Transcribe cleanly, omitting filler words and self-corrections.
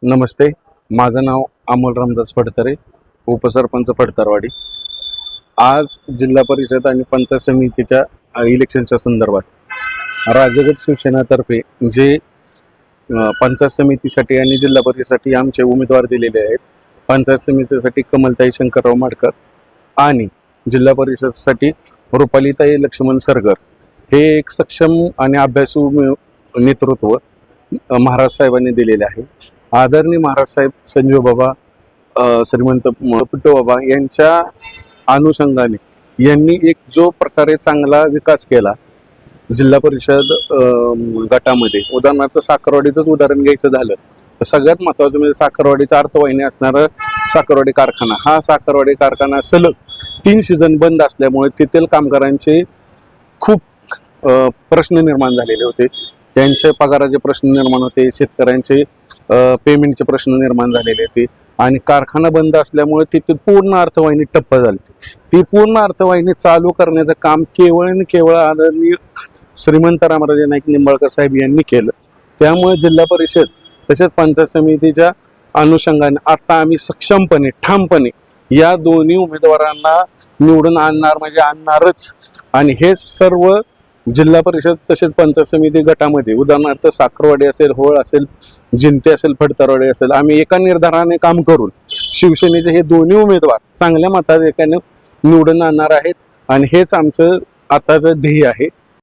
नमस्ते, माझं नाव अमोल रामदास फडतरे, उपसरपंच फडतरवाडी। आज जिल्हा परिषद आणि पंचायत समितीच्या इलेक्शनच्या संदर्भात राजगट शिवसेनातर्फे जे पंचायत समितीसाठी आणि जिल्हा परिषदेसाठी आमचे उमेदवार दिलेले आहेत। पंचायत समितीसाठी कमलताई शंकरराव माडकर आणि जिल्हा परिषदेसाठी रुपालीताई लक्ष्मण सरगर हे एक सक्षम आणि अभ्यासू नेतृत्व महाराज साहेबांनी दिलेले आहे। आदरणीय महाराज साहेब संजीव बाबा श्रीमंत पिट्टू बाबा यांच्या अनुषंगाने यांनी एक जो प्रकारे चांगला विकास केला जिल्हा परिषद गटामध्ये, उदाहरणार्थ साखरवाडीचंच उदाहरण घ्यायचं झालं तर सगळ्यात महत्त्वाचं म्हणजे साखरवाडीचा अर्थवाहिनी असणारा साखरवाडी कारखाना, हा साखरवाडी कारखाना सलग 3 सीझन बंद असल्यामुळे तेथील कामगारांचे खूप प्रश्न निर्माण झालेले होते। त्यांचे पगाराचे प्रश्न निर्माण होते, शेतकऱ्यांचे पेमेंटचे प्रश्न निर्माण झालेले होते आणि कारखाना बंद असल्यामुळे तिथे पूर्ण अर्थवाहिनी ठप्प झाली। ती पूर्ण अर्थवाहिनी चालू करण्याचं काम केवळ आणि केवळ आदरणीय श्रीमंत रामराजे नाईक निंबाळकर साहेब यांनी केलं। त्यामुळे जिल्हा परिषद तसेच पंचायत समितीच्या अनुषंगाने आता आम्ही सक्षमपणे ठामपणे या दोन्ही उमेदवारांना निवडून आणणार म्हणजे आणणारच। आणि हे सर्व जिल्हा परिषद तसेच पंचायत समिती गटामध्ये, उदाहरणार्थ साखरवाडी असेल, होळ असेल, जिंते असेल, फडतरवाडी असेल, आम्ही एका निर्धाराने काम करून शिवसेनेचे हे दोन्ही उमेदवार चांगल्या मताधिक्याने निवडून आणणार आहेत आणि हेच आमचं आताचं ध्येय आहे।